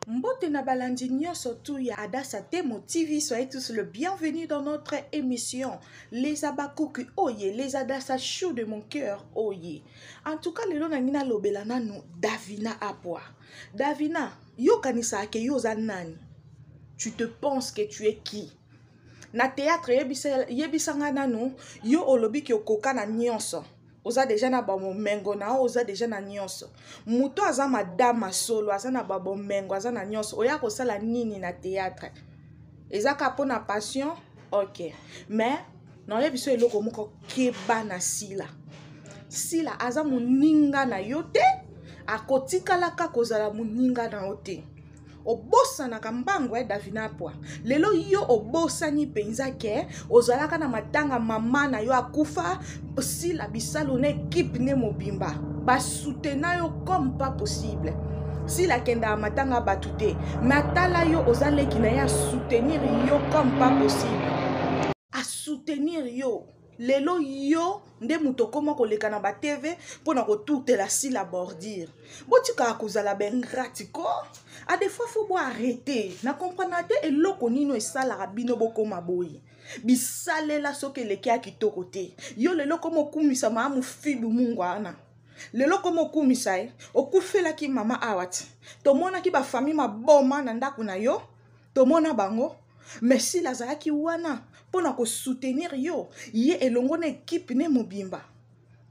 Mbote na balandi nyonso tu ya Adassa Temo TV, soyez tous le bienvenue dans notre émission. Les abakuki oye, les Adassa chou de mon cœur oye. En tout cas, le long nangina lobelana no Davina Apwa. Davina, yo kanisa ke yo zanani. Tu te penses que tu es qui? Na théâtre yebisanga nanu, yo olobi ki okoka na nyonso. Oza deja na babo mengo na oza deja na nyonso. Muto aza madama solo aza na babo mengo aza na nyonso. Oya kosala nini na théâtre? Ezaka po na passion? Ok. Mais na yebiso eloko moko keba na sila. Sila aza muninga na yote, akotikala ka kozala muninga na yote. Obosa na kambango Davina Apwa. Lelo yo obosa ni penza ke ozalaka na matanga mama na yo akufa si la bisalo na équipe ne mobimba. Ba soutenir yo comme pas possible. Si la kenda matanga batute, matala yo ozaleki na ya soutenir yo comme pas possible. A soutenir yo. Lelo yo nde mutoko moko leka na ba TV pona ko tutela si la bordure. Botika akozala bengratiko. A des fois faut arrêter. Na comprenate eloko nino esala bino boko maboyi. Bisale la soke leki a kitoko te. Yo lelo komo kumisa maamu fibu mungwana. Lelo komo kumisa okufela ki mama awat. Tomona ki ba famille maboma na ndaku na yo. Tomona bango. Mais si la zalaki wana pona ko soutenir yo, ye elongo na équipe ne mobimba.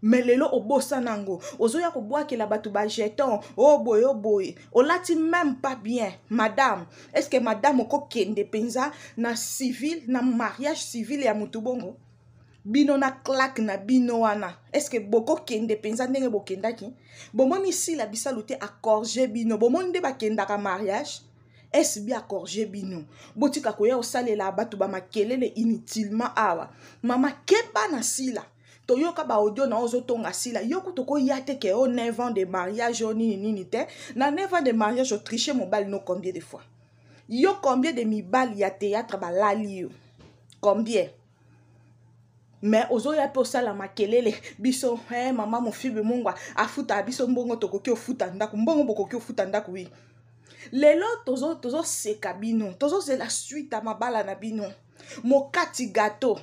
Mais lelo obosa nango, ozoya ko boake la batu ba jeton, oh boy, olati même pas bien, madame. Est-ce que madame oko kende penza na civil, na mariage civil ya mutu bongo? Bino na claque na bino wana. Est-ce que boko kende penza ndenge bokendaki? Bomoni si la bisalute accorger bino, bomoni de bakendaka mariage. Est-ce bien accordé bino? Botika koya osalela batu ba makelele inutilement awa. Mama keba na sila. Toyoka ba audio na ozo tonga sila. Yoku toko yate ke o 9 ans de mariage o nini te. Na 9 ans de mariage o triché mobile no combien de fois? Yo combien de mibali ya théâtre ba lali yo? Combien? Mais ozo ya pe osala makelele biso mama mo fibe mungwa afuta biso mbongo tokoki ofuta ndaku mbongo bokoki ofuta ndaku wi. Lelo tozo seka bino, tozo zela suite à mabala na bino. Mokati gâteau.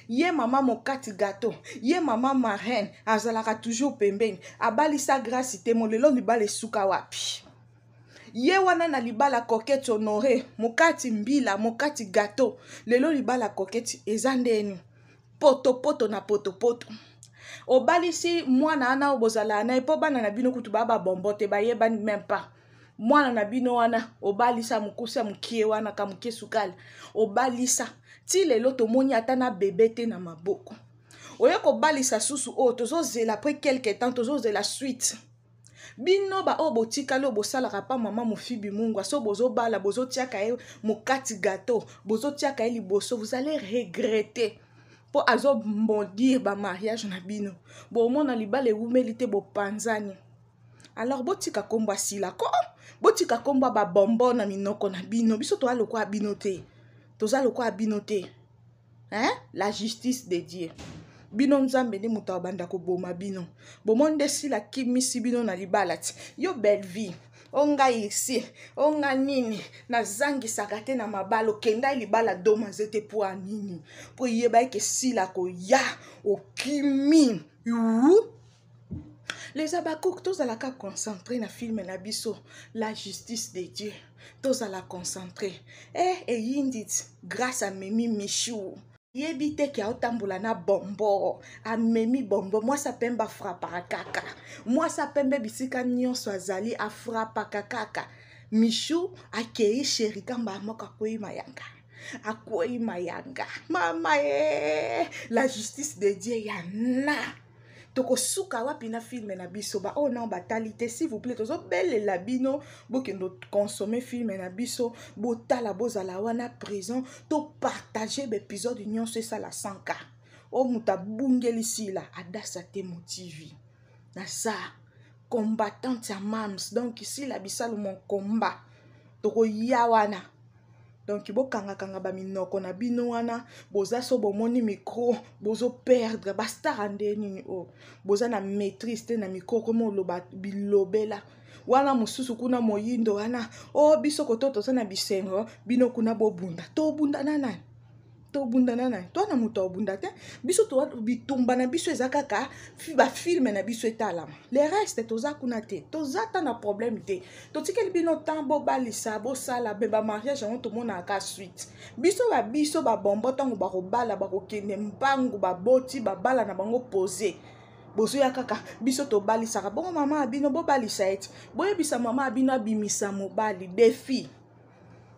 Ye mama mokati gâteau. Ye mama marraine. Azalaka toujours pembeni. Abalisa grâce te mo lelo libala suka wapi. Ye wana na libala coquette honoré. Mokati mbila, mokati gâteau. Lelo libala coquette ezandeni. Poto na poto. Obalisi mwana ana obozala na epo bana na bino kutu baba bombote ba yebani même pas. Mwana na bino wana obalisa mukusa mukie wana ka mukie sukali obalisa ti lelo tomoni ata na bébé te na maboko oya ko balisa susu o tozo zela après quelque temps tozo zela suite bino ba o botika lo bosala pa mama mofibi mungwa so bozo bala bozo tiaka e mokati gâteau bozo tiaka e liboso vous allez regretter po azo bondir ba mariage na bino bo mona libale wumeli te bo panzani. Alors botika komba sila ko botika komba ba bonbon na minoko na bino biso to aloko abino te toza loko abino te. La justice de Dieu bino nzambe ne muta banda ko boma bino bomonde sila kimisi bino na libalati yo belle vie onga ici onga nini na zangi sakate na mabalo kenda libala doma zete po anini po yeba ke sila ko ya okimi Les abakouk, tous à la cas concentré na film na biso, la justice de Dieu, tous à la concentré. Et yindit, grâce à Memi Michou, yebite ki aotambola na bombo, a Memi bombo, moi ça pemba frappa kaka, moi ça pembe bisika nyonso azali a frappa kaka. Michou a kei chéri kamba moka koi mayanga. Akoi mayanga. Mama la justice de Dieu yana. Toko suka wapi na film na biso ba oh non batalité s'il vous plaît tozo belle la bino bokendo consommer film na biso botala bozala wana présent to partager l'épisode union c'est ça la 100K o muta bungeli sila Adassa Temo TV na ça combattante ya mams donc ici la bisalo mon combat toko yawana Donc bokanga ba minoko na bino wana boza so bomoni micro bozo perdre ba star ndeni o boza na maîtrise te na micro comme loba bilobela wana mususu kuna moyindo wana o biso kototo sana bisengo bino kuna bobunda to bunda nana to bunda nana to na muto bunda te biso to bitumba na biso ezakaka ba film na biso etalama le reste toza kuna te toza ta na problème te to tikeli bino tambo balisa bo sala be ba mariage on to mona ka suite biso ba bombo tango ba robala ba kokende mpangu ba boti ba bala na bango poser bozo ya kaka biso to balisa ka bongo mama abino bo balisa eti boye bisa mama abino abimisa mobali défi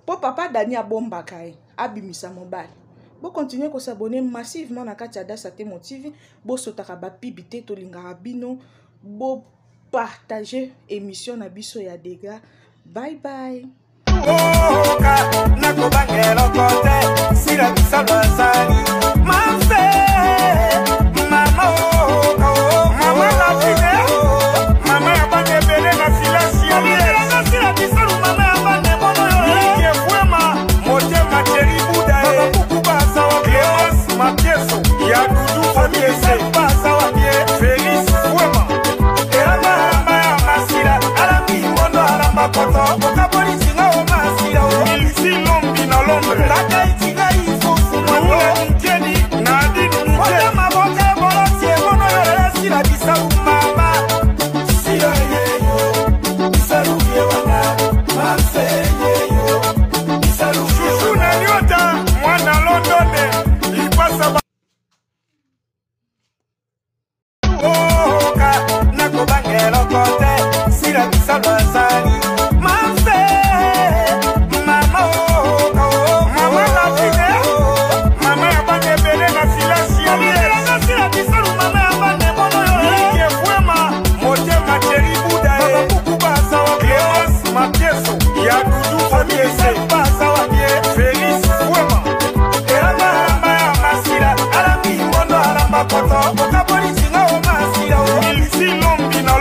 po papa Dani abomba kai abimisa mobali. Bo continuer ko s'abonner massivement na kati ya Adassa Temo TV, bo sotaka ba pibité to lingaka bino, bo partager émission na biso ya dégâts. Bye bye.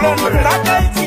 Lombre, la